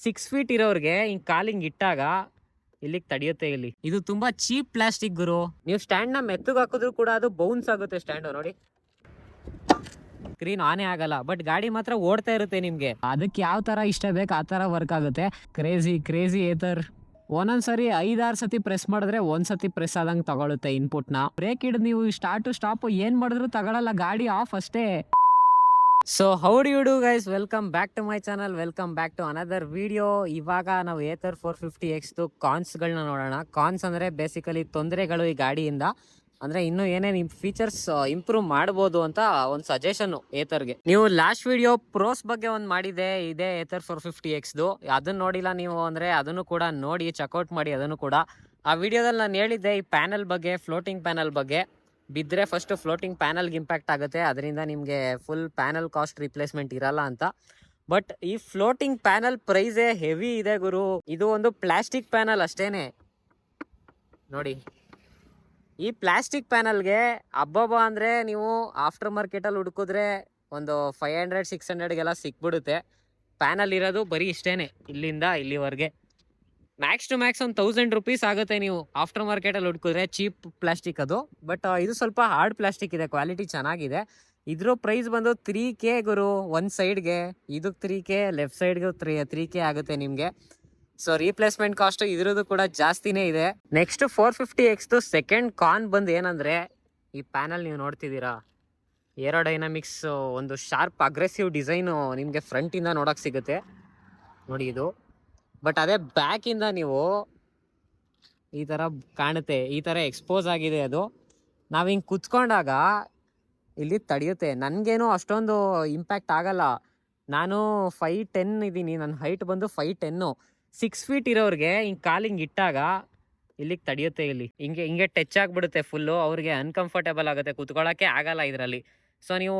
6 feet ಇರೋರಿಗೆ ಹಿಂಗ್ calling ಇಟ್ಟಾಗ ಇಲ್ಲಿಗೆ ತಡೆಯುತ್ತೆ. ಇಲ್ಲಿ ಇದು ತುಂಬಾ ಚೀಪ್ ಪ್ಲಾಸ್ಟಿಕ್ ಗುರು. ನೀವು ಸ್ಟ್ಯಾಂಡ್ ನ ಮೆತ್ತಗ್ ಹಾಕಿದ್ರು ಕೂಡ ಅದು ಬೌನ್ಸ್ ಆಗುತ್ತೆ ಸ್ಟ್ಯಾಂಡ್. ನೋಡಿ ಸ್ಕ್ರೀನ್ ಆನೇ ಆಗಲ್ಲ, ಬಟ್ ಗಾಡಿ ಮಾತ್ರ ಓಡ್ತಾ ಇರುತ್ತೆ. ನಿಮ್ಗೆ ಅದಕ್ಕೆ ಯಾವ ತರ ಇಷ್ಟ ಬೇಕು ಆ ತರ ವರ್ಕ್ ಆಗುತ್ತೆ. ಕ್ರೇಜಿ ಏತರ್ ಒಂದೊಂದ್ಸರಿ 5-6 ಸತಿ ಪ್ರೆಸ್ ಮಾಡಿದ್ರೆ ಒಂದ್ಸತಿ ಪ್ರೆಸ್ ಆದಂಗೆ ತಗೊಳುತ್ತೆ ಇನ್ಪುಟ್ ನ. ಬ್ರೇಕ್ ಹಿಡಿದು ನೀವು ಸ್ಟಾರ್ಟ್ ಸ್ಟಾಪ್ ಏನ್ ಮಾಡಿದ್ರು ತಗೊಳಲ್ಲ, ಗಾಡಿ ಆಫ್ ಅಷ್ಟೇ. So how do you do guys, welcome back to my channel, welcome back to another video. ಇವಾಗ ನಾವು ಏತರ್ 450X ಕಾನ್ಸ್ಗಳನ್ನ ನೋಡೋಣ. ಕಾನ್ಸ್ ಅಂದ್ರೆ ಬೇಸಿಕಲಿ ತೊಂದರೆಗಳು ಈ ಗಾಡಿಯಿಂದ. ಅಂದ್ರೆ ಇನ್ನು ಏನೇನು ಫೀಚರ್ಸ್ ಇಂಪ್ರೂವ್ ಮಾಡ್ಬೋದು ಅಂತ ಒಂದು ಸಜೆಷನ್ ಏತರ್ಗೆ. ನೀವು ಲಾಸ್ಟ್ ವಿಡಿಯೋ ಪ್ರೋಸ್ ಬಗ್ಗೆ ಒಂದು ಮಾಡಿದೆ, ಇದೇ ಏತರ್ 450X. ಅದನ್ನ ನೋಡಿಲ್ಲ ನೀವು ಅಂದ್ರೆ ಅದನ್ನು ಕೂಡ ನೋಡಿ ಚೆಕ್ಔಟ್ ಮಾಡಿ. ಅದನ್ನು ಕೂಡ ಆ ವಿಡಿಯೋದಲ್ಲಿ ನಾನು ಹೇಳಿದ್ದೆ ಈ ಪ್ಯಾನಲ್ ಬಗ್ಗೆ, ಫ್ಲೋಟಿಂಗ್ ಪ್ಯಾನಲ್ ಬಗ್ಗೆ. ಬಿದ್ದರೆ ಫಸ್ಟ್ ಫ್ಲೋಟಿಂಗ್ ಪ್ಯಾನಲ್ಗೆ ಇಂಪ್ಯಾಕ್ಟ್ ಆಗುತ್ತೆ, ಅದರಿಂದ ನಿಮಗೆ ಫುಲ್ ಪ್ಯಾನಲ್ ಕಾಸ್ಟ್ ರಿಪ್ಲೇಸ್ಮೆಂಟ್ ಇರಲ್ಲ ಅಂತ. ಬಟ್ ಈ ಫ್ಲೋಟಿಂಗ್ ಪ್ಯಾನಲ್ ಪ್ರೈಸೇ ಹೆವಿ ಇದೆ ಗುರು. ಇದು ಒಂದು ಪ್ಲಾಸ್ಟಿಕ್ ಪ್ಯಾನಲ್ ಅಷ್ಟೇನೆ. ನೋಡಿ ಈ ಪ್ಲಾಸ್ಟಿಕ್ ಪ್ಯಾನಲ್ಗೆ ಅಬ್ಬಬ್ಬ ಅಂದರೆ ನೀವು ಆಫ್ಟರ್ ಮಾರ್ಕೆಟಲ್ಲಿ ಹುಡುಕಿದ್ರೆ ಒಂದು 500-600ಗೆಲ್ಲ ಸಿಕ್ಬಿಡುತ್ತೆ. ಪ್ಯಾನಲ್ ಇರೋದು ಬರೀ ಇಷ್ಟೇನೆ, ಇಲ್ಲಿಂದ ಇಲ್ಲಿವರೆಗೆ. ಮ್ಯಾಕ್ಸ್ ಟು ಮ್ಯಾಕ್ಸ್ ಒಂದು 1000 ರೂಪೀಸ್ ಆಗುತ್ತೆ ನೀವು ಆಫ್ಟರ್ ಮಾರ್ಕೆಟಲ್ಲಿ ಹುಡುಕಿದ್ರೆ. ಚೀಪ್ ಪ್ಲಾಸ್ಟಿಕ್ ಅದು. ಬಟ್ ಇದು ಸ್ವಲ್ಪ ಹಾರ್ಡ್ ಪ್ಲಾಸ್ಟಿಕ್ ಇದೆ, ಕ್ವಾಲಿಟಿ ಚೆನ್ನಾಗಿದೆ. ಇದ್ರ ಪ್ರೈಸ್ ಬಂದು 3K ಗುರು ಒಂದು ಸೈಡ್ಗೆ. ಇದಕ್ಕೆ 3K, ಲೆಫ್ಟ್ ಸೈಡ್ಗೆ 3K ಆಗುತ್ತೆ ನಿಮಗೆ. ಸೊ ರೀಪ್ಲೇಸ್ಮೆಂಟ್ ಕಾಸ್ಟ್ ಇದ್ರದ್ದು ಕೂಡ ಜಾಸ್ತಿನೇ ಇದೆ. ನೆಕ್ಸ್ಟ್ 450X ಸೆಕೆಂಡ್ ಕಾನ್ ಬಂದು ಏನಂದ್ರೆ, ಈ ಪ್ಯಾನಲ್ ನೀವು ನೋಡ್ತಿದ್ದೀರಾ, ಏರೋಡೈನಮಿಕ್ಸ್ ಒಂದು ಶಾರ್ಪ್ ಅಗ್ರೆಸಿವ್ ಡಿಸೈನು ನಿಮಗೆ ಫ್ರಂಟಿಂದ ನೋಡೋಕೆ ಸಿಗುತ್ತೆ ನೋಡಿ ಇದು. ಬಟ್ ಅದೇ ಬ್ಯಾಕಿಂದ ನೀವು ಈ ಥರ ಕಾಣುತ್ತೆ, ಈ ಥರ ಎಕ್ಸ್ಪೋಸ್ ಆಗಿದೆ ಅದು. ನಾವು ಹಿಂಗೆ ಕುತ್ಕೊಂಡಾಗ ಇಲ್ಲಿ ತಡೆಯುತ್ತೆ. ನನಗೇನು ಅಷ್ಟೊಂದು ಇಂಪ್ಯಾಕ್ಟ್ ಆಗಲ್ಲ. ನಾನು 5'10" ಇದ್ದೀನಿ, ನನ್ನ ಹೈಟ್ ಬಂದು 5'10". 6 ಫೀಟ್ ಇರೋರಿಗೆ ಹಿಂಗೆ ಕಾಲಿಂಗ್ ಇಟ್ಟಾಗ ಇಲ್ಲಿಗೆ ತಡೆಯುತ್ತೆ. ಇಲ್ಲಿ ಹಿಂಗೆ ಟಚ್ ಆಗಿಬಿಡುತ್ತೆ ಫುಲ್ಲು. ಅವ್ರಿಗೆ ಅನ್ಕಂಫರ್ಟೇಬಲ್ ಆಗುತ್ತೆ, ಕುತ್ಕೊಳ್ಳೋಕ್ಕೆ ಆಗಲ್ಲ ಇದರಲ್ಲಿ. ಸೊ ನೀವು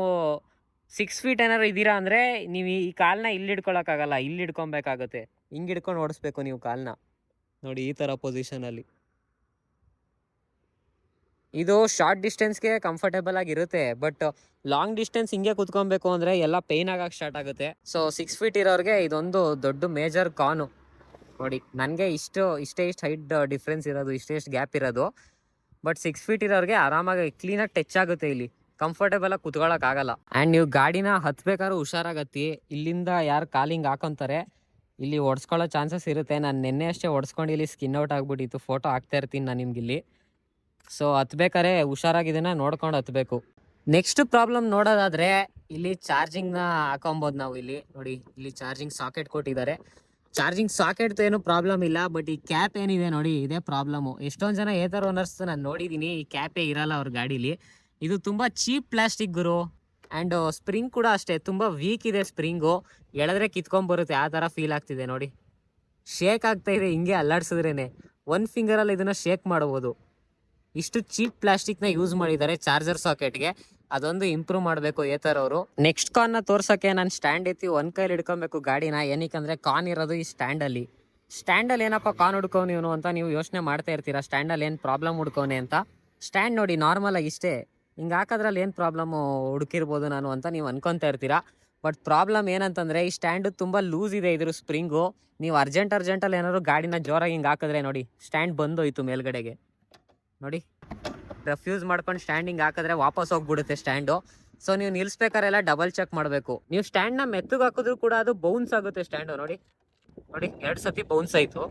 6 ಫೀಟ್ ಏನಾದ್ರು ಇದ್ದೀರಾ ಅಂದರೆ ನೀವು ಈ ಕಾಲನ್ನ ಇಲ್ಲಿ ಹಿಡ್ಕೊಳಕ್ಕಾಗಲ್ಲ, ಇಲ್ಲಿ ಹಿಡ್ಕೊಬೇಕಾಗುತ್ತೆ. ಹಿಂಗೆ ಹಿಡ್ಕೊಂಡು ಓಡಿಸ್ಬೇಕು ನೀವು ಕಾಲನ್ನ. ನೋಡಿ ಈ ಥರ ಪೊಸಿಷನಲ್ಲಿ. ಇದು ಶಾರ್ಟ್ ಡಿಸ್ಟೆನ್ಸ್ಗೆ ಕಂಫರ್ಟೇಬಲ್ ಆಗಿರುತ್ತೆ, ಬಟ್ ಲಾಂಗ್ ಡಿಸ್ಟೆನ್ಸ್ ಹಿಂಗೆ ಕುತ್ಕೊಬೇಕು ಅಂದರೆ ಎಲ್ಲ ಪೇಯ್ನ್ ಆಗಕ್ಕೆ ಸ್ಟಾರ್ಟ್ ಆಗುತ್ತೆ. ಸೊ 6 ಫೀಟ್ ಇರೋರಿಗೆ ಇದೊಂದು ದೊಡ್ಡ ಮೇಜರ್ ಕಾನು. ನೋಡಿ ನನಗೆ ಇಷ್ಟು ಹೈಟ್ ಡಿಫ್ರೆನ್ಸ್ ಇರೋದು, ಇಷ್ಟೆಷ್ಟು ಗ್ಯಾಪ್ ಇರೋದು. ಬಟ್ 6 ಫೀಟ್ ಇರೋರಿಗೆ ಆರಾಮಾಗಿ ಕ್ಲೀನಾಗಿ ಟಚ್ ಆಗುತ್ತೆ. ಇಲ್ಲಿ ಕಂಫರ್ಟೇಬಲಾಗಿ ಕುತ್ಕೊಳ್ಳೋಕ್ಕಾಗಲ್ಲ. ಆ್ಯಂಡ್ ನೀವು ಗಾಡಿನ ಹತ್ಬೇಕಾದ್ರೂ ಹುಷಾರಾಗತ್ತಿ. ಇಲ್ಲಿಂದ ಯಾರು ಕಾಲಿಂಗ್ ಹಾಕೊತಾರೆ ಇಲ್ಲಿ ಓಡಿಸ್ಕೊಳ್ಳೋ ಚಾನ್ಸಸ್ ಇರುತ್ತೆ. ನಾನು ನಿನ್ನೆ ಅಷ್ಟೇ ಓಡಿಸ್ಕೊಂಡು ಇಲ್ಲಿ ಸ್ಕಿನ್ ಔಟ್ ಆಗಿಬಿಟ್ಟಿತ್ತು, ಫೋಟೋ ಹಾಕ್ತಾ ಇರ್ತೀನಿ ನಾನು ನಿಮ್ಗಿಲ್ಲಿ. ಸೊ ಹತ್ಬೇಕಾರೆ ಹುಷಾರಾಗಿದ್ದನ್ನ ನೋಡ್ಕೊಂಡು ಹತ್ಬೇಕು. ನೆಕ್ಸ್ಟ್ ಪ್ರಾಬ್ಲಮ್ ನೋಡೋದಾದರೆ, ಇಲ್ಲಿ ಚಾರ್ಜಿಂಗ್ನ ಹಾಕೊಬೋದು ನಾವು. ಇಲ್ಲಿ ನೋಡಿ, ಇಲ್ಲಿ ಚಾರ್ಜಿಂಗ್ ಸಾಕೆಟ್ ಕೊಟ್ಟಿದ್ದಾರೆ. ಚಾರ್ಜಿಂಗ್ ಸಾಕೆಟ್ ಏನು ಪ್ರಾಬ್ಲಮ್ ಇಲ್ಲ, ಬಟ್ ಈ ಕ್ಯಾಪ್ ಏನಿದೆ ನೋಡಿ, ಇದೇ ಪ್ರಾಬ್ಲಮ್ಮು. ಎಷ್ಟೊಂದು ಜನ ಏತರ್ ಓನರ್ಸ್ ನಾನು ನೋಡಿದ್ದೀನಿ, ಈ ಕ್ಯಾಪೇ ಇರಲ್ಲ ಅವ್ರ ಗಾಡೀಲಿ. ಇದು ತುಂಬ cheap plastic Guru. And spring ಕೂಡ ಅಷ್ಟೇ, ತುಂಬ ವೀಕ್ ಇದೆ ಸ್ಪ್ರಿಂಗು. ಎಳೆದ್ರೆ ಕಿತ್ಕೊಂಡ್ಬರುತ್ತೆ, ಆ ಥರ ಫೀಲ್ ಆಗ್ತಿದೆ ನೋಡಿ. ಶೇಕ್ ಆಗ್ತಾ ಇದೆ ಹಿಂಗೆ ಅಲ್ಲಾಡ್ಸಿದ್ರೇ. ಒಂದು ಫಿಂಗರಲ್ಲಿ ಇದನ್ನು ಶೇಕ್ ಮಾಡ್ಬೋದು. ಇಷ್ಟು ಚೀಪ್ ಪ್ಲಾಸ್ಟಿಕ್ನ ಯೂಸ್ ಮಾಡಿದ್ದಾರೆ ಚಾರ್ಜರ್ ಸಾಕೆಟ್ಗೆ. ಅದೊಂದು ಇಂಪ್ರೂವ್ ಮಾಡಬೇಕು ಏತರ್ ಅವರು. ನೆಕ್ಸ್ಟ್ ಕಾನ್ನ ತೋರ್ಸೋಕ್ಕೆ ನಾನು ಸ್ಟ್ಯಾಂಡ್ ಎತ್ತಿ ಒಂದು ಕೈಲಿ ಹಿಡ್ಕೊಬೇಕು ಗಾಡಿನ. ಏನಕ್ಕಂದರೆ ಕಾನ್ ಇರೋದು ಈ ಸ್ಟ್ಯಾಂಡಲ್ಲಿ ಏನಪ್ಪ ಕಾನ್ ಹುಡ್ಕೋನು ಇವನು ಅಂತ ನೀವು ಯೋಚನೆ ಮಾಡ್ತಾ ಇರ್ತೀರಾ. ಸ್ಟ್ಯಾಂಡಲ್ಲಿ ಏನು ಪ್ರಾಬ್ಲಮ್ ಹುಡ್ಕೋನೆ ಅಂತ. ಸ್ಟ್ಯಾಂಡ್ ನೋಡಿ ನಾರ್ಮಲಾಗಿ ಇಷ್ಟೇ, ಹಿಂಗೆ ಹಾಕೋದ್ರಲ್ಲಿ ಏನು ಪ್ರಾಬ್ಲಮ್ಮು ಹುಡುಕಿರ್ಬೋದು ನಾನು ಅಂತ ನೀವು ಅನ್ಕೊತಾ ಇರ್ತೀರಾ. ಬಟ್ ಪ್ರಾಬ್ಲಮ್ ಏನಂತಂದರೆ, ಈ ಸ್ಟ್ಯಾಂಡು ತುಂಬ ಲೂಸ್ ಇದೆ ಇದ್ರ ಸ್ಪ್ರಿಂಗು. ನೀವು ಅರ್ಜೆಂಟಲ್ಲಿ ಏನಾದ್ರು ಗಾಡಿನ ಜೋರಾಗಿ ಹಿಂಗೆ ಹಾಕಿದ್ರೆ ನೋಡಿ, ಸ್ಟ್ಯಾಂಡ್ ಬಂದೋಯ್ತು ಮೇಲ್ಗಡೆಗೆ. ನೋಡಿ, ರೆಫ್ಯೂಸ್ ಮಾಡ್ಕೊಂಡು ಸ್ಟ್ಯಾಂಡಿಂಗ್ ಹಾಕಿದ್ರೆ ವಾಪಸ್ ಹೋಗ್ಬಿಡುತ್ತೆ ಸ್ಟ್ಯಾಂಡು. ಸೊ ನೀವು ನಿಲ್ಲಿಸ್ಬೇಕಾರೆಲ್ಲ ಡಬಲ್ ಚೆಕ್ ಮಾಡಬೇಕು. ನೀವು ಸ್ಟ್ಯಾಂಡ್ನ ಮೆತ್ತಗೆ ಹಾಕಿದ್ರು ಕೂಡ ಅದು ಬೌನ್ಸ್ ಆಗುತ್ತೆ ಸ್ಟ್ಯಾಂಡು. ನೋಡಿ 2 ಸತಿ ಬೌನ್ಸ್ ಆಯಿತು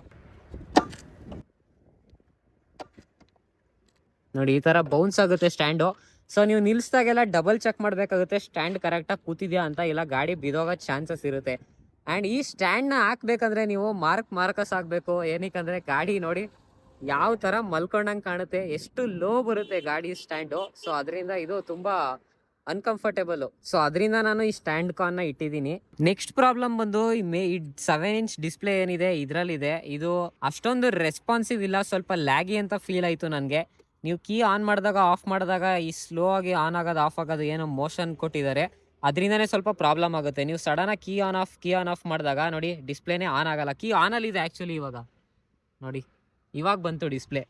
ನೋಡಿ, ಈ ಥರ ಬೌನ್ಸ್ ಆಗುತ್ತೆ ಸ್ಟ್ಯಾಂಡು. ಸೊ ನೀವು ನಿಲ್ಲಿಸ್ದಾಗೆಲ್ಲ ಡಬಲ್ ಚೆಕ್ ಮಾಡಬೇಕಾಗುತ್ತೆ ಸ್ಟ್ಯಾಂಡ್ ಕರೆಕ್ಟಾಗಿ ಕೂತಿದ್ಯಾ ಅಂತ, ಇಲ್ಲ ಗಾಡಿ ಬಿದೋಗೋ ಚಾನ್ಸಸ್ ಇರುತ್ತೆ. ಆ್ಯಂಡ್ ಈ ಸ್ಟ್ಯಾಂಡ್ನ ಹಾಕ್ಬೇಕಂದ್ರೆ ನೀವು ಮಾರ್ಕಸ್ ಆಗಬೇಕು. ಏನಕ್ಕಂದರೆ ಗಾಡಿ ನೋಡಿ ಯಾವ ಥರ ಮಲ್ಕೊಂಡಂಗೆ ಕಾಣುತ್ತೆ, ಎಷ್ಟು ಲೋ ಬರುತ್ತೆ ಗಾಡಿ ಸ್ಟ್ಯಾಂಡು. ಸೊ ಅದರಿಂದ ಇದು ತುಂಬ ಅನ್ಕಂಫರ್ಟೇಬಲು. ಸೊ ಅದರಿಂದ ನಾನು ಈ ಸ್ಟ್ಯಾಂಡ್ ಕಾನ್ನ ಇಟ್ಟಿದ್ದೀನಿ. ನೆಕ್ಸ್ಟ್ ಪ್ರಾಬ್ಲಮ್ ಬಂದು ಈ 7 ಇಂಚ್ ಡಿಸ್ಪ್ಲೇ ಏನಿದೆ ಇದರಲ್ಲಿದೆ, ಇದು ಅಷ್ಟೊಂದು ರೆಸ್ಪಾನ್ಸಿವ್ ಇಲ್ಲ, ಸ್ವಲ್ಪ ಲ್ಯಾಗಿ ಅಂತ ಫೀಲ್ ಆಯಿತು ನನಗೆ. ನೀವು ಕೀ ಆನ್ ಮಾಡಿದಾಗ ಆಫ್ ಮಾಡಿದಾಗ ಈ ಸ್ಲೋ ಆಗಿ ಆನ್ ಆಗೋದು ಆಫ್ ಆಗೋದು ಏನೋ ಮೋಷನ್ ಕೊಟ್ಟಿದ್ದಾರೆ, ಅದರಿಂದನೇ ಸ್ವಲ್ಪ ಪ್ರಾಬ್ಲಮ್ ಆಗುತ್ತೆ. ನೀವು ಸಡನ್ನಾಗಿ ಕೀ ಆನ್ ಆಫ್ ಮಾಡಿದಾಗ ನೋಡಿ ಡಿಸ್ಪ್ಲೇನೇ ಆನ್ ಆಗಲ್ಲ. ಕೀ ಆನಲ್ಲಿದೆ ಆ್ಯಕ್ಚುಲಿ, ಇವಾಗ ನೋಡಿ ಇವಾಗ ಬಂತು ಡಿಸ್ಪ್ಲೇ.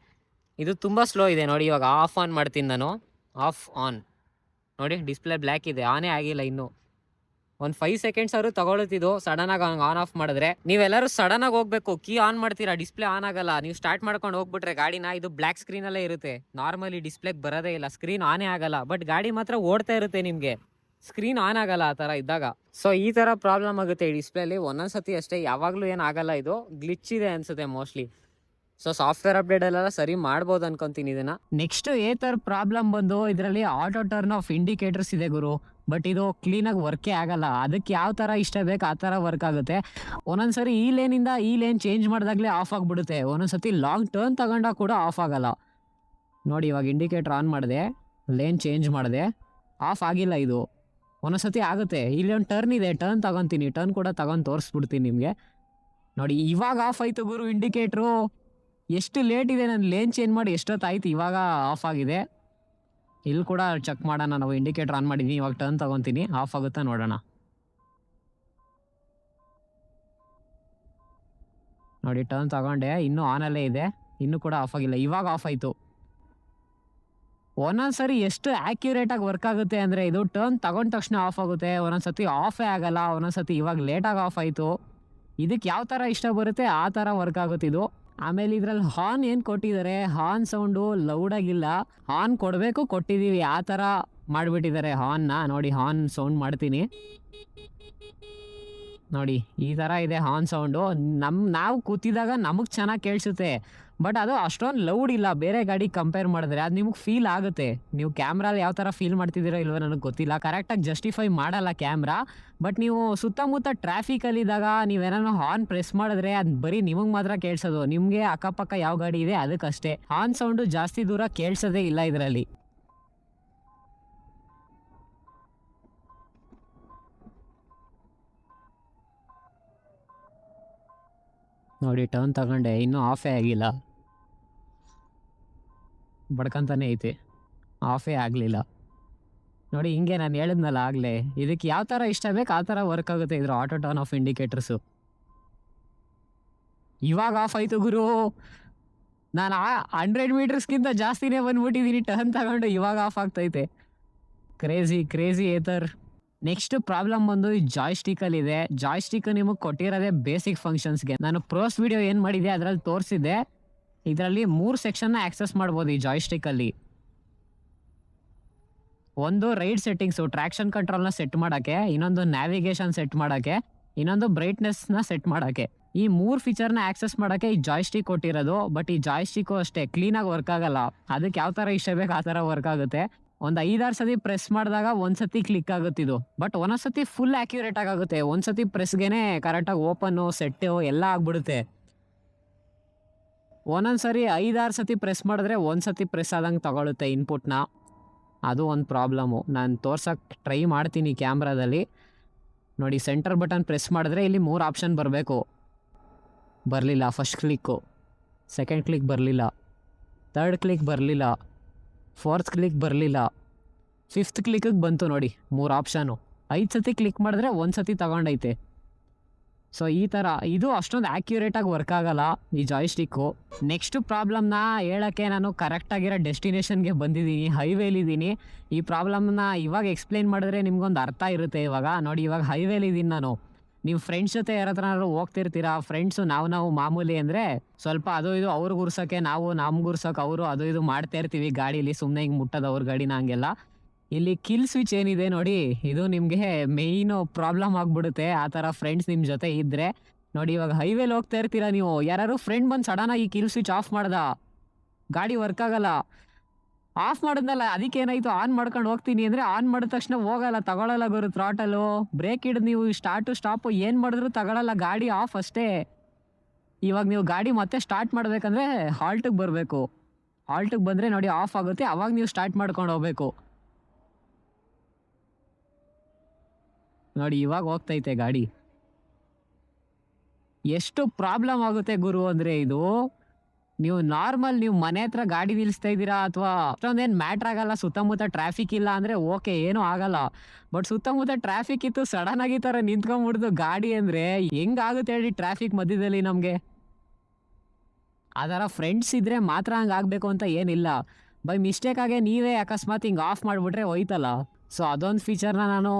ಇದು ತುಂಬ ಸ್ಲೋ ಇದೆ ನೋಡಿ. ಇವಾಗ ಆಫ್ ಆನ್ ಮಾಡ್ತೀನಿ ನಾನು, ಆಫ್ ಆನ್ ನೋಡಿ ಡಿಸ್ಪ್ಲೇ ಬ್ಲ್ಯಾಕ್ ಇದೆ, ಆನೇ ಆಗಿಲ್ಲ ಇನ್ನೂ. ಒಂದು 5 ಸೆಕೆಂಡ್ಸ್ ಅವರು ತಗೊಳುತ್ತಿದ್ದು ಸಡನ್ ಆಗಿ ಆನ್ ಆಫ್ ಮಾಡಿದ್ರೆ. ನೀವೆಲ್ಲರೂ ಸಡನ್ ಆಗಿ ಹೋಗ್ಬೇಕು, ಕೀ ಆನ್ ಮಾಡ್ತೀರಾ, ಡಿಸ್ಪ್ಲೇ ಆನ್ ಆಗಲ್ಲ. ನೀವು ಸ್ಟಾರ್ಟ್ ಮಾಡ್ಕೊಂಡು ಹೋಗ್ಬಿಟ್ರೆ ಗಾಡಿನ, ಇದು ಬ್ಲ್ಯಾಕ್ ಸ್ಕ್ರೀನ್ ಅಲ್ಲೇ ಇರುತ್ತೆ. ನಾರ್ಮಲಿ ಡಿಸ್ಪ್ಲೇ ಬರೋದೇ ಇಲ್ಲ, ಸ್ಕ್ರೀನ್ ಆನೇ ಆಗಲ್ಲ. ಬಟ್ ಗಾಡಿ ಮಾತ್ರ ಓಡ್ತಾ ಇರುತ್ತೆ, ನಿಮಗೆ ಸ್ಕ್ರೀನ್ ಆನ್ ಆಗಲ್ಲ ಆ ಥರ ಇದ್ದಾಗ. ಸೊ ಈ ಥರ ಪ್ರಾಬ್ಲಮ್ ಆಗುತ್ತೆ ಈ ಡಿಸ್ಪ್ಲೇಲಿ ಒಂದೊಂದ್ಸತಿ ಅಷ್ಟೇ, ಯಾವಾಗಲೂ ಏನು ಆಗಲ್ಲ. ಇದು ಗ್ಲಿಚ್ ಇದೆ ಅನ್ಸುತ್ತೆ ಮೋಸ್ಟ್ಲಿ. ಸೊ ಸಾಫ್ಟ್ವೇರ್ ಅಪ್ಡೇಟ್ ಎಲ್ಲ ಸರಿ ಮಾಡ್ಬೋದು ಅನ್ಕೊಂತೀನಿ ಇದನ್ನ. ನೆಕ್ಸ್ಟ್ ಏತರ್ ಪ್ರಾಬ್ಲಮ್ ಬಂದು ಇದರಲ್ಲಿ ಆಟೋ ಟರ್ನ್ ಆಫ್ ಇಂಡಿಕೇಟರ್ಸ್ ಇದೆ ಗುರು. ಬಟ್ ಇದು ಕ್ಲೀನಾಗಿ ವರ್ಕೇ ಆಗಲ್ಲ. ಅದಕ್ಕೆ ಯಾವ ಥರ ಇಷ್ಟ ಬೇಕು ಆ ಥರ ವರ್ಕ್ ಆಗುತ್ತೆ. ಒಂದೊಂದ್ಸರಿ ಈ ಲೇನಿಂದ ಈ ಲೇನ್ ಚೇಂಜ್ ಮಾಡಿದಾಗಲೇ ಆಫ್ ಆಗಿಬಿಡುತ್ತೆ. ಒಂದೊಂದ್ಸತಿ ಲಾಂಗ್ ಟರ್ನ್ ತಗೊಂಡಾಗ ಕೂಡ ಆಫ್ ಆಗಲ್ಲ. ನೋಡಿ ಇವಾಗ ಇಂಡಿಕೇಟರ್ ಆನ್ ಮಾಡಿದೆ, ಲೇನ್ ಚೇಂಜ್ ಮಾಡಿದೆ, ಆಫ್ ಆಗಿಲ್ಲ. ಇದು ಒಂದೊಂದ್ಸತಿ ಆಗುತ್ತೆ. ಇಲ್ಲಿ ಒಂದು ಟರ್ನ್ ಇದೆ, ಟರ್ನ್ ತಗೊತೀನಿ, ಟರ್ನ್ ಕೂಡ ತಗೊಂಡು ತೋರಿಸ್ಬಿಡ್ತೀನಿ ನಿಮಗೆ. ನೋಡಿ ಇವಾಗ ಆಫ್ ಆಯಿತು ಗುರು ಇಂಡಿಕೇಟ್ರು. ಎಷ್ಟು ಲೇಟ್ ಇದೆ, ನಾನು ಲೇನ್ ಚೇಂಜ್ ಮಾಡಿ ಎಷ್ಟೊತ್ತಾಯ್ತು, ಇವಾಗ ಆಫ್ ಆಗಿದೆ. ಇಲ್ಲಿ ಕೂಡ ಚೆಕ್ ಮಾಡೋಣ. ನಾವು ಇಂಡಿಕೇಟರ್ ಆನ್ ಮಾಡಿದ್ದೀನಿ, ಇವಾಗ ಟರ್ನ್ ತಗೊತೀನಿ, ಆಫ್ ಆಗುತ್ತಾ ನೋಡೋಣ. ನೋಡಿ ಟರ್ನ್ ತಗೊಂಡೆ, ಇನ್ನೂ ಆನಲ್ಲೇ ಇದೆ, ಇನ್ನೂ ಕೂಡ ಆಫ್ ಆಗಿಲ್ಲ. ಇವಾಗ ಆಫ್ ಆಯಿತು. ಒಂದೊಂದ್ಸರಿ ಎಷ್ಟು ಆ್ಯಕ್ಯುರೇಟಾಗಿ ವರ್ಕ್ ಆಗುತ್ತೆ ಅಂದರೆ, ಇದು ಟರ್ನ್ ತಗೊಂಡ ತಕ್ಷಣ ಆಫ್ ಆಗುತ್ತೆ, ಒಂದೊಂದ್ಸತಿ ಆಫೇ ಆಗಲ್ಲ, ಒಂದೊಂದ್ಸತಿ ಇವಾಗ ಲೇಟಾಗಿ ಆಫ್ ಆಯಿತು. ಇದಕ್ಕೆ ಯಾವ ಥರ ಇಷ್ಟ ಬರುತ್ತೆ ಆ ಥರ ವರ್ಕ್ ಆಗುತ್ತೆ ಇದು. ಆಮೇಲೆ ಇದ್ರಲ್ಲಿ ಹಾರ್ನ್ ಏನು ಕೊಟ್ಟಿದ್ದಾರೆ, ಹಾರ್ನ್ ಸೌಂಡು ಲೌಡಾಗಿಲ್ಲ. ಹಾರ್ನ್ ಕೊಡಬೇಕು, ಕೊಟ್ಟಿದ್ದೀವಿ, ಆ ಥರ ಮಾಡಿಬಿಟ್ಟಿದ್ದಾರೆ ಹಾರ್ನ್ನ. ನೋಡಿ ಹಾರ್ನ್ ಸೌಂಡ್ ಮಾಡ್ತೀನಿ, ನೋಡಿ ಈ ಥರ ಇದೆ ಹಾರ್ನ್ ಸೌಂಡು. ನಾವು ಕೂತಿದಾಗ ನಮಗೆ ಚೆನ್ನಾಗಿ ಕೇಳಿಸುತ್ತೆ, ಬಟ್ ಅದು ಅಷ್ಟೊಂದು ಲೌಡ್ ಇಲ್ಲ ಬೇರೆ ಗಾಡಿ ಕಂಪೇರ್ ಮಾಡಿದ್ರೆ. ಅದು ನಿಮಗೆ ಫೀಲ್ ಆಗುತ್ತೆ. ನೀವು ಕ್ಯಾಮ್ರಲ್ಲಿ ಯಾವ ಥರ ಫೀಲ್ ಮಾಡ್ತಿದ್ದೀರೋ ಇಲ್ವೋ ನನಗೆ ಗೊತ್ತಿಲ್ಲ, ಕರೆಕ್ಟಾಗಿ ಜಸ್ಟಿಫೈ ಮಾಡಲ್ಲ ಕ್ಯಾಮ್ರಾ. ಬಟ್ ನೀವು ಸುತ್ತಮುತ್ತ ಟ್ರಾಫಿಕಲ್ಲಿದ್ದಾಗ ನೀವೇನೋ ಹಾರ್ನ್ ಪ್ರೆಸ್ ಮಾಡಿದ್ರೆ ಅದು ಬರೀ ನಿಮಗೆ ಮಾತ್ರ ಕೇಳಿಸೋದು. ನಿಮಗೆ ಅಕ್ಕಪಕ್ಕ ಯಾವ ಗಾಡಿ ಇದೆ ಅದಕ್ಕಷ್ಟೇ. ಹಾರ್ನ್ ಸೌಂಡು ಜಾಸ್ತಿ ದೂರ ಕೇಳಿಸೋದೇ ಇಲ್ಲ ಇದರಲ್ಲಿ. ನೋಡಿ ಟರ್ನ್ ತಗೊಂಡೆ, ಇನ್ನೂ ಆಫೇ ಆಗಿಲ್ಲ, ಬಡ್ಕೊಂತಾನೆ ಐತೆ, ಆಫೇ ಆಗಲಿಲ್ಲ. ನೋಡಿ ಹಿಂಗೆ ನಾನು ಹೇಳಿದ್ನಲ್ಲ ಆಗಲೇ, ಇದಕ್ಕೆ ಯಾವ ಥರ ಇಷ್ಟ ಬೇಕು ಆ ಥರ ವರ್ಕ್ ಆಗುತ್ತೆ ಇದ್ರ ಆಟೋ ಟರ್ನ್ ಆಫ್ ಇಂಡಿಕೇಟರ್ಸು. ಇವಾಗ ಆಫ್ ಆಯಿತು ಗುರು. ನಾನು 100 ಮೀಟರ್ಸ್ಗಿಂತ ಜಾಸ್ತಿನೇ ಬಂದ್ಬಿಟ್ಟಿದ್ದೀನಿ ಟರ್ನ್ ತಗೊಂಡು, ಇವಾಗ ಆಫ್ ಆಗ್ತೈತೆ. ಕ್ರೇಜಿ ಏತರ್. ನೆಕ್ಸ್ಟ್ ಪ್ರಾಬ್ಲಮ್ ಬಂದು ಈ ಜಾಯ್ಸ್ಟಿಕಲ್ಲಿದೆ. ಜಾಯ್ಸ್ಟಿಕ್ ನಿಮಗೆ ಕೊಟ್ಟಿರೋದೇ ಬೇಸಿಕ್ ಫಂಕ್ಷನ್ಸ್ಗೆ. ನಾನು ಪ್ರೋಸ್ ವಿಡಿಯೋ ಏನು ಮಾಡಿದೆ ಅದರಲ್ಲಿ ತೋರಿಸಿದ್ದೆ. ಇದರಲ್ಲಿ 3 ಸೆಕ್ಷನ್ನ ಆಕ್ಸೆಸ್ ಮಾಡ್ಬೋದು ಈ ಜಾಯ್ಸ್ಟಿಕಲ್ಲಿ. ಒಂದು ರೈಡ್ ಸೆಟ್ಟಿಂಗ್ಸು, ಟ್ರ್ಯಾಕ್ಷನ್ ಕಂಟ್ರೋಲ್ನ ಸೆಟ್ ಮಾಡೋಕ್ಕೆ, ಇನ್ನೊಂದು ನ್ಯಾವಿಗೇಷನ್ ಸೆಟ್ ಮಾಡೋಕ್ಕೆ, ಇನ್ನೊಂದು ಬ್ರೈಟ್ನೆಸ್ನ ಸೆಟ್ ಮಾಡೋಕ್ಕೆ. ಈ 3 ಫೀಚರ್ನ ಆಕ್ಸೆಸ್ ಮಾಡೋಕ್ಕೆ ಈ ಜಾಯ್ಸ್ಟಿಕ್ ಕೊಟ್ಟಿರೋದು. ಬಟ್ ಈ ಜಾಯ್ಸ್ಟಿಕ್ಕು ಅಷ್ಟೇ ಕ್ಲೀನಾಗಿ ವರ್ಕ್ ಆಗಲ್ಲ. ಅದಕ್ಕೆ ಯಾವ ಥರ ಇಷ್ಟ ಬೇಕು ಆ ಥರ ವರ್ಕ್ ಆಗುತ್ತೆ. ಒಂದು 5-6 ಸತಿ ಪ್ರೆಸ್ ಮಾಡಿದಾಗ ಒಂದ್ಸತಿ ಕ್ಲಿಕ್ ಆಗುತ್ತಿದ್ದು. ಬಟ್ ಒಂದೊಂದ್ಸತಿ ಫುಲ್ ಆ್ಯಕ್ಯುರೇಟಾಗಿ ಆಗುತ್ತೆ. ಒಂದ್ಸತಿ ಪ್ರೆಸ್ಗೆ ಕರೆಕ್ಟಾಗಿ ಓಪನ್ನು ಸೆಟ್ಟು ಎಲ್ಲ ಆಗಿಬಿಡುತ್ತೆ. ಒಂದೊಂದ್ಸರಿ 5-6 ಸತಿ ಪ್ರೆಸ್ ಮಾಡಿದ್ರೆ ಒಂದ್ಸತಿ ಪ್ರೆಸ್ ಆದಂಗೆ ತಗೊಳುತ್ತೆ ಇನ್ಪುಟ್ನ. ಅದು ಒಂದು ಪ್ರಾಬ್ಲಮ್ಮು. ನಾನು ತೋರ್ಸೋಕ್ಕೆ ಟ್ರೈ ಮಾಡ್ತೀನಿ ಕ್ಯಾಮ್ರಾದಲ್ಲಿ. ನೋಡಿ ಸೆಂಟರ್ ಬಟನ್ ಪ್ರೆಸ್ ಮಾಡಿದ್ರೆ ಇಲ್ಲಿ 3 ಆಪ್ಷನ್ ಬರಬೇಕು, ಬರಲಿಲ್ಲ. ಫಸ್ಟ್ ಕ್ಲಿಕ್ಕು, ಸೆಕೆಂಡ್ ಕ್ಲಿಕ್ ಬರಲಿಲ್ಲ, ಥರ್ಡ್ ಕ್ಲಿಕ್ ಬರಲಿಲ್ಲ, ಫೋರ್ತ್ ಕ್ಲಿಕ್ ಬರಲಿಲ್ಲ, ಫಿಫ್ತ್ ಕ್ಲಿಕ್ಕಿಗೆ ಬಂತು. ನೋಡಿ 3 ಆಪ್ಷನು. 5 ಸತಿ ಕ್ಲಿಕ್ ಮಾಡಿದ್ರೆ ಒಂದು ಸತಿ ತಗೊಂಡೈತೆ. ಸೊ ಈ ಥರ ಇದು ಅಷ್ಟೊಂದು ಆ್ಯಕ್ಯುರೇಟಾಗಿ ವರ್ಕ್ ಆಗಲ್ಲ ಈ ಜಾಯ್ಸ್ಟಿಕ್ಕು. ನೆಕ್ಸ್ಟ್ ಪ್ರಾಬ್ಲಮ್ನ ಹೇಳೋಕ್ಕೆ ನಾನು ಕರೆಕ್ಟಾಗಿರೋ ಡೆಸ್ಟಿನೇಷನ್ಗೆ ಬಂದಿದ್ದೀನಿ, ಹೈವೇಲಿದ್ದೀನಿ. ಈ ಪ್ರಾಬ್ಲಮ್ನ ಇವಾಗ ಎಕ್ಸ್ಪ್ಲೇನ್ ಮಾಡಿದ್ರೆ ನಿಮ್ಗೊಂದು ಅರ್ಥ ಇರುತ್ತೆ. ಇವಾಗ ನೋಡಿ ಇವಾಗ ಹೈವೇಲಿದ್ದೀನಿ ನಾನು. ನೀವು ಫ್ರೆಂಡ್ಸ್ ಜೊತೆ ಯಾರ ಹತ್ರನಾದ್ರು ಹೋಗ್ತಿರ್ತೀರಾ, ಫ್ರೆಂಡ್ಸು ನಾವು ಮಾಮೂಲಿ ಅಂದರೆ ಸ್ವಲ್ಪ ಅದು ಇದು ಅವ್ರಿಗೆ ಗುರ್ಸೋಕ್ಕೆ, ನಾವು ನಮ್ಗೆ ಗುರ್ಸೋಕೆ ಅವರು ಅದು ಇದು ಮಾಡ್ತಾ ಇರ್ತೀವಿ ಗಾಡೀಲಿ, ಸುಮ್ಮನೆ ಹಿಂಗೆ ಮುಟ್ಟೋದು ಅವ್ರ ಗಾಡಿನ ಹಂಗೆಲ್ಲ. ಇಲ್ಲಿ ಕಿಲ್ ಸ್ವಿಚ್ ಏನಿದೆ ನೋಡಿ, ಇದು ನಿಮಗೆ ಮೇಯ್ನು ಪ್ರಾಬ್ಲಮ್ ಆಗಿಬಿಡುತ್ತೆ ಆ ಥರ ಫ್ರೆಂಡ್ಸ್ ನಿಮ್ಮ ಜೊತೆ ಇದ್ದರೆ. ನೋಡಿ ಇವಾಗ ಹೈವೇಲಿ ಹೋಗ್ತಾ ಇರ್ತೀರಾ ನೀವು, ಯಾರು ಫ್ರೆಂಡ್ ಬಂದು ಸಡನ್ನಾಗಿ ಕಿಲ್ ಸ್ವಿಚ್ ಆಫ್ ಮಾಡ್ದ, ಗಾಡಿ ವರ್ಕ್ ಆಗಲ್ಲ. ಆಫ್ ಮಾಡಿದ್ನಲ್ಲ ಅದಕ್ಕೇನಾಯಿತು, ಆನ್ ಮಾಡ್ಕೊಂಡು ಹೋಗ್ತೀನಿ ಅಂದರೆ ಆನ್ ಮಾಡಿದ ತಕ್ಷಣ ಹೋಗಲ್ಲ, ತಗೊಳ್ಳಲ್ಲ ಗುರು ಥ್ರಾಟಲು. ಬ್ರೇಕ್ ಹಿಡಿದು ನೀವು ಸ್ಟಾಪು ಏನು ಮಾಡಿದ್ರು ತಗೊಳ್ಳಲ್ಲ, ಗಾಡಿ ಆಫ್ ಅಷ್ಟೇ. ಇವಾಗ ನೀವು ಗಾಡಿ ಮತ್ತೆ ಸ್ಟಾರ್ಟ್ ಮಾಡಬೇಕಂದ್ರೆ ಹಾಲ್ಟಿಗೆ ಬರಬೇಕು. ಹಾಲ್ಟಿಗೆ ಬಂದರೆ ನೋಡಿ ಆಫ್ ಆಗುತ್ತೆ, ಅವಾಗ ನೀವು ಸ್ಟಾರ್ಟ್ ಮಾಡ್ಕೊಂಡು ಹೋಗ್ಬೇಕು. ನೋಡಿ ಇವಾಗ ಹೋಗ್ತೈತೆ ಗಾಡಿ. ಎಷ್ಟು ಪ್ರಾಬ್ಲಮ್ ಆಗುತ್ತೆ ಗುರು ಅಂದರೆ ಇದು. ನೀವು ನಾರ್ಮಲ್ ನೀವು ಮನೆ ಹತ್ರ ಗಾಡಿ ನಿಲ್ಲಿಸ್ತಾ ಇದ್ದೀರಾ ಅಥವಾ ಅಷ್ಟೊಂದೇನು ಮ್ಯಾಟ್ರ್ ಆಗಲ್ಲ, ಸುತ್ತಮುತ್ತ ಟ್ರಾಫಿಕ್ ಇಲ್ಲ ಅಂದರೆ ಓಕೆ ಏನೂ ಆಗಲ್ಲ. ಬಟ್ ಸುತ್ತಮುತ್ತ ಟ್ರಾಫಿಕ್ ಇತ್ತು, ಸಡನ್ನಾಗಿ ಈ ಥರ ನಿಂತ್ಕೊಂಡ್ಬಿಡ್ದು ಗಾಡಿ ಅಂದರೆ ಹೆಂಗಾಗುತ್ತೆ ಹೇಳಿ ಟ್ರಾಫಿಕ್ ಮಧ್ಯದಲ್ಲಿ ನಮಗೆ. ಆ ಥರ ಫ್ರೆಂಡ್ಸ್ ಇದ್ದರೆ ಮಾತ್ರ ಹಂಗೆ ಆಗಬೇಕು ಅಂತ ಏನಿಲ್ಲ. ಬೈ ಮಿಸ್ಟೇಕಾಗೆ ನೀವೇ ಅಕಸ್ಮಾತ್ ಹಿಂಗೆ ಆಫ್ ಮಾಡಿಬಿಟ್ರೆ ಹೋಯ್ತಲ್ಲ. ಸೊ ಅದೊಂದು ಫೀಚರ್ನ ನಾನು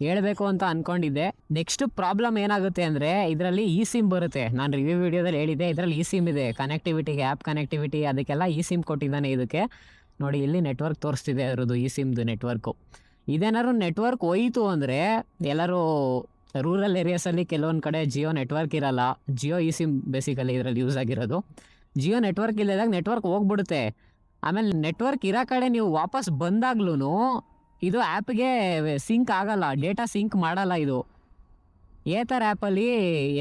ಹೇಳಬೇಕು ಅಂತ ಅಂದ್ಕೊಂಡಿದ್ದೆ. ನೆಕ್ಸ್ಟ್ ಪ್ರಾಬ್ಲಮ್ ಏನಾಗುತ್ತೆ ಅಂದರೆ ಇದರಲ್ಲಿ ಇ ಸಿಮ್ ಬರುತ್ತೆ. ನಾನು ರಿವ್ಯೂ ವಿಡಿಯೋದಲ್ಲಿ ಹೇಳಿದ್ದೆ, ಇದರಲ್ಲಿ ಇ ಸಿಮ್ ಇದೆ, ಕನೆಕ್ಟಿವಿಟಿಗೆ, ಆ್ಯಪ್ ಕನೆಕ್ಟಿವಿಟಿ ಅದಕ್ಕೆಲ್ಲ ಇ ಸಿಮ್ ಕೊಟ್ಟಿದ್ದಾನೆ. ಇದಕ್ಕೆ ನೋಡಿ ಇಲ್ಲಿ ನೆಟ್ವರ್ಕ್ ತೋರಿಸ್ತಿದೆ ಅದರದ್ದು, ಇ ಸಿಮ್ದು ನೆಟ್ವರ್ಕು. ಇದೇನಾದ್ರು ನೆಟ್ವರ್ಕ್ ಹೋಯಿತು ಅಂದರೆ ಎಲ್ಲರೂ ರೂರಲ್ ಏರಿಯಾಸಲ್ಲಿ ಕೆಲವೊಂದು ಕಡೆ ಜಿಯೋ ನೆಟ್ವರ್ಕ್ ಇರಲ್ಲ. ಜಿಯೋ ಇ ಸಿಮ್ ಬೇಸಿಕಲಿ ಇದರಲ್ಲಿ ಯೂಸ್ ಆಗಿರೋದು. ಜಿಯೋ ನೆಟ್ವರ್ಕ್ ಇಲ್ಲದಾಗ ನೆಟ್ವರ್ಕ್ ಹೋಗ್ಬಿಡುತ್ತೆ. ಆಮೇಲೆ ನೆಟ್ವರ್ಕ್ ಇರೋ ಕಡೆ ನೀವು ವಾಪಸ್ ಬಂದಾಗ್ಲೂ ಇದು ಆ್ಯಪ್ಗೆ ಸಿಂಕ್ ಆಗಲ್ಲ, ಡೇಟಾ ಸಿಂಕ್ ಮಾಡಲ್ಲ. ಇದು ಏತರ್ ಆ್ಯಪಲ್ಲಿ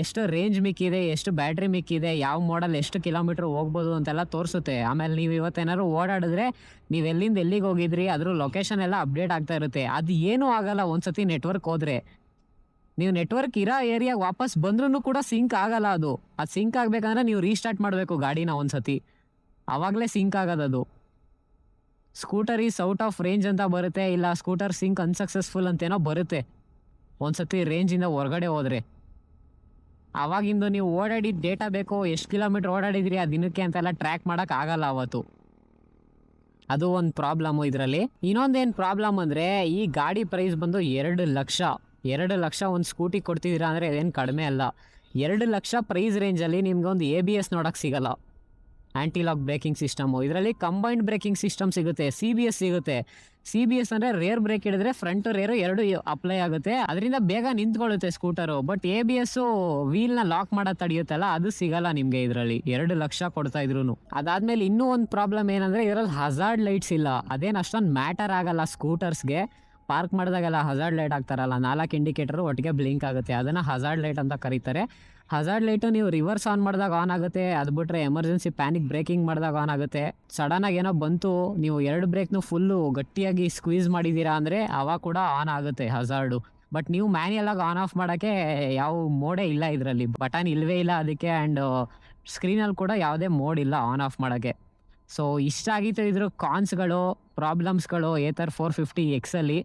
ಎಷ್ಟು ರೇಂಜ್ ಮಿಕ್ಕಿದೆ, ಎಷ್ಟು ಬ್ಯಾಟ್ರಿ ಮಿಕ್ಕಿದೆ, ಯಾವ ಮಾಡಲ್ ಎಷ್ಟು ಕಿಲೋಮೀಟ್ರ್ ಹೋಗ್ಬೋದು ಅಂತೆಲ್ಲ ತೋರಿಸುತ್ತೆ. ಆಮೇಲೆ ನೀವು ಇವತ್ತೇನಾದ್ರು ಓಡಾಡಿದ್ರೆ ನೀವು ಎಲ್ಲಿಂದ ಎಲ್ಲಿಗೆ ಹೋಗಿದ್ರಿ ಅದ್ರ ಲೊಕೇಶನ್ ಎಲ್ಲ ಅಪ್ಡೇಟ್ ಆಗ್ತಾ ಇರುತ್ತೆ. ಅದು ಏನೂ ಆಗಲ್ಲ ಒಂದು ಸತಿ ನೆಟ್ವರ್ಕ್ ಹೋದರೆ. ನೀವು ನೆಟ್ವರ್ಕ್ ಇರೋ ಏರಿಯಾಗೆ ವಾಪಸ್ ಬಂದ್ರೂ ಕೂಡ ಸಿಂಕ್ ಆಗಲ್ಲ. ಅದು ಸಿಂಕ್ ಆಗಬೇಕಂದ್ರೆ ನೀವು ರೀಸ್ಟಾರ್ಟ್ ಮಾಡಬೇಕು ಗಾಡಿನ ಒಂದು ಸತಿ, ಆವಾಗಲೇ ಸಿಂಕ್ ಆಗೋದದು. Scooter is out of range ಅಂತ ಬರುತ್ತೆ, ಇಲ್ಲ ಸ್ಕೂಟರ್ ಸಿಂಕ್ ಅನ್ಸಕ್ಸಸ್ಫುಲ್ ಅಂತೇನೋ ಬರುತ್ತೆ ಒಂದು ಸತಿ ರೇಂಜಿಂದ ಹೊರಗಡೆ ಹೋದರೆ. ಆವಾಗಿಂದು ನೀವು ಓಡಾಡಿದ ಡೇಟಾ ಬೇಕು, ಎಷ್ಟು ಕಿಲೋಮೀಟ್ರ್ ಓಡಾಡಿದ್ರಿ ಆ ದಿನಕ್ಕೆ ಅಂತೆಲ್ಲ ಟ್ರ್ಯಾಕ್ ಮಾಡೋಕ್ಕಾಗಲ್ಲ ಅವತ್ತು. ಅದು ಒಂದು ಪ್ರಾಬ್ಲಮ್ಮು ಇದರಲ್ಲಿ. ಇನ್ನೊಂದೇನು ಪ್ರಾಬ್ಲಮ್ ಅಂದರೆ ಈ ಗಾಡಿ ಪ್ರೈಸ್ ಬಂದು 2 ಲಕ್ಷ ಒಂದು ಸ್ಕೂಟಿ ಕೊಡ್ತಿದ್ದೀರಾ ಅಂದರೆ ಅದೇನು ಕಡಿಮೆ ಅಲ್ಲ. 2 ಲಕ್ಷ ಪ್ರೈಸ್ ರೇಂಜಲ್ಲಿ ನಿಮ್ಗೆ ಒಂದು ABS ನೋಡೋಕ್ಕೆ ಸಿಗಲ್ಲ, ಆ್ಯಂಟಿ ಲಾಕ್ ಬ್ರೇಕಿಂಗ್ ಸಿಸ್ಟಮು. ಇದರಲ್ಲಿ ಕಂಬೈನ್ಡ್ ಬ್ರೇಕಿಂಗ್ ಸಿಸ್ಟಮ್ ಸಿಗುತ್ತೆ, CBS ಸಿಗುತ್ತೆ. CBS ಅಂದರೆ ರೇರ್ ಬ್ರೇಕ್ ಹಿಡಿದ್ರೆ ಫ್ರಂಟು ರೇರು ಎರಡು ಅಪ್ಲೈ ಆಗುತ್ತೆ, ಅದರಿಂದ ಬೇಗ ನಿಂತ್ಕೊಳ್ಳುತ್ತೆ ಸ್ಕೂಟರು. ಬಟ್ ABS ವೀಲ್ನ ಲಾಕ್ ಮಾಡೋದು ತಡೆಯುತ್ತಲ್ಲ, ಅದು ಸಿಗಲ್ಲ ನಿಮಗೆ ಇದರಲ್ಲಿ. 2 ಲಕ್ಷ ಕೊಡ್ತಾ ಇದ್ರು. ಅದಾದಮೇಲೆ ಇನ್ನೂ ಒಂದು ಪ್ರಾಬ್ಲಮ್ ಏನಂದರೆ ಇದರಲ್ಲಿ ಹಜಾರ್ಡ್ ಲೈಟ್ಸ್ ಇಲ್ಲ. ಅದೇನು ಅಷ್ಟೊಂದು ಮ್ಯಾಟರ್ ಆಗಲ್ಲ ಸ್ಕೂಟರ್ಸ್ಗೆ. ಪಾರ್ಕ್ ಮಾಡಿದಾಗೆಲ್ಲ ಹಜಾರ್ಡ್ ಲೈಟ್ ಹಾಕ್ತಾರಲ್ಲ, 4 ಇಂಡಿಕೇಟರು ಒಟ್ಟಿಗೆ ಬ್ಲಿಂಕ್ ಆಗುತ್ತೆ, ಅದನ್ನು ಹಜಾರ್ಡ್ ಲೈಟ್ ಅಂತ ಕರೀತಾರೆ. ಹಜಾರ್ಡ್ ಲೈಟು ನೀವು ರಿವರ್ಸ್ ಆನ್ ಮಾಡಿದಾಗ ಆನ್ ಆಗುತ್ತೆ, ಅದು ಬಿಟ್ಟರೆ ಎಮರ್ಜೆನ್ಸಿ ಪ್ಯಾನಿಕ್ ಬ್ರೇಕಿಂಗ್ ಮಾಡಿದಾಗ ಆನ್ ಆಗುತ್ತೆ. ಸಡನ್ನಾಗಿ ಏನೋ ಬಂತು, ನೀವು 2 ಬ್ರೇಕ್ನು ಫುಲ್ಲು ಗಟ್ಟಿಯಾಗಿ ಸ್ಕ್ವೀಸ್ ಮಾಡಿದ್ದೀರಾ ಅಂದರೆ ಆವಾಗ ಕೂಡ ಆನ್ ಆಗುತ್ತೆ ಹಜಾರ್ಡು. ಬಟ್ ನೀವು ಮ್ಯಾನ್ಯಲಾಗಿ ಆನ್ ಆಫ್ ಮಾಡೋಕ್ಕೆ ಯಾವ ಮೋಡೇ ಇಲ್ಲ ಇದರಲ್ಲಿ, ಬಟನ್ ಇಲ್ಲವೇ ಇಲ್ಲ ಅದಕ್ಕೆ. ಆ್ಯಂಡ್ ಸ್ಕ್ರೀನಲ್ಲಿ ಕೂಡ ಯಾವುದೇ ಮೋಡ್ ಇಲ್ಲ ಆನ್ ಆಫ್ ಮಾಡೋಕ್ಕೆ. ಸೊ ಇಷ್ಟ ಆಗಿತ್ತು ಇದ್ರ ಕಾನ್ಸ್ಗಳು, ಪ್ರಾಬ್ಲಮ್ಸ್ಗಳು ಏತರ್ 450X ಅಲ್ಲಿ.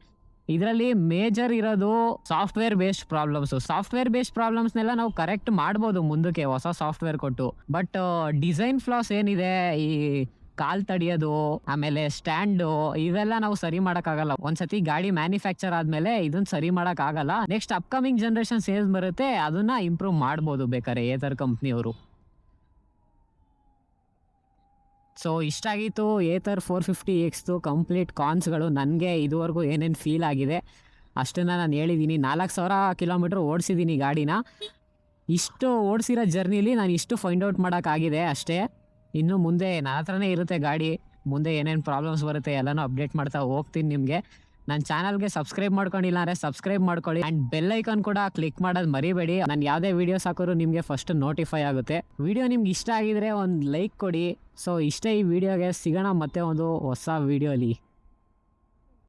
ಇದರಲ್ಲಿ ಮೇಜರ್ ಇರೋದು software based problems. Software based ಪ್ರಾಬ್ಲಮ್ಸ್ನೆಲ್ಲ ನಾವು ಕರೆಕ್ಟ್ ಮಾಡ್ಬೋದು ಮುಂದಕ್ಕೆ ಹೊಸ ಸಾಫ್ಟ್ವೇರ್ ಕೊಟ್ಟು. ಬಟ್ ಡಿಸೈನ್ ಫ್ಲಾಸ್ ಏನಿದೆ, ಈ ಕಾಲ್ ತಡಿಯೋದು, ಆಮೇಲೆ ಸ್ಟ್ಯಾಂಡು, ಇವೆಲ್ಲ ನಾವು ಸರಿ ಮಾಡೋಕ್ಕಾಗಲ್ಲ. ಒಂದ್ಸತಿ ಗಾಡಿ ಮ್ಯಾನುಫ್ಯಾಕ್ಚರ್ ಆದಮೇಲೆ ಇದನ್ನ ಸರಿ ಮಾಡೋಕ್ಕಾಗಲ್ಲ. ನೆಕ್ಸ್ಟ್ ಅಪ್ಕಮಿಂಗ್ ಜನ್ರೇಷನ್ ಸೇಲ್ಸ್ ಬರುತ್ತೆ, ಅದನ್ನ ಇಂಪ್ರೂವ್ ಮಾಡ್ಬೋದು ಬೇಕಾದ್ರೆ ಏತರ್ ಕಂಪ್ನಿಯವರು. ಸೊ ಇಷ್ಟ ಆಗಿತ್ತು ಏತರ್ 450Xದು ಕಂಪ್ಲೀಟ್ ಕಾನ್ಸ್ಗಳು. ನನಗೆ ಇದುವರೆಗೂ ಏನೇನು ಫೀಲ್ ಆಗಿದೆ ಅಷ್ಟನ್ನು ನಾನು ಹೇಳಿದ್ದೀನಿ. 4000 ಕಿಲೋಮೀಟ್ರ್ ಓಡಿಸಿದ್ದೀನಿ ಗಾಡಿನ. ಇಷ್ಟು ಓಡಿಸಿರೋ ಜರ್ನಿಲಿ ನಾನು ಇಷ್ಟು ಫೈಂಡ್ ಔಟ್ ಮಾಡೋಕ್ಕಾಗಿದೆ ಅಷ್ಟೇ. ಇನ್ನು ಮುಂದೆ ನನ್ನ ಹತ್ರನೇ ಇರುತ್ತೆ ಗಾಡಿ, ಮುಂದೆ ಏನೇನು ಪ್ರಾಬ್ಲಮ್ಸ್ ಬರುತ್ತೆ ಎಲ್ಲನೂ ಅಪ್ಡೇಟ್ ಮಾಡ್ತಾ ಹೋಗ್ತೀನಿ ನಿಮಗೆ. ನನ್ನ ಚಾನಲ್ಗೆ ಸಬ್ಸ್ಕ್ರೈಬ್ ಮಾಡ್ಕೊಂಡಿಲ್ಲ ಅಂದರೆ ಸಬ್ಸ್ಕ್ರೈಬ್ ಮಾಡ್ಕೊಳ್ಳಿ, ಆ್ಯಂಡ್ ಬೆಲ್ ಐಕಾನ್ ಕೂಡ ಕ್ಲಿಕ್ ಮಾಡೋದು ಮರಿಬೇಡಿ. ನಾನು ಯಾವುದೇ ವೀಡಿಯೋಸ್ ಹಾಕೋರು ನಿಮಗೆ ಫಸ್ಟ್ ನೋಟಿಫೈ ಆಗುತ್ತೆ. ವಿಡಿಯೋ ನಿಮ್ಗೆ ಇಷ್ಟ ಆಗಿದ್ರೆ ಒಂದು ಲೈಕ್ ಕೊಡಿ. ಸೊ ಇಷ್ಟೇ ಈ ವಿಡಿಯೋಗೆ, ಸಿಗೋಣ ಮತ್ತೆ ಒಂದು ಹೊಸ ವಿಡಿಯೋಲಿ.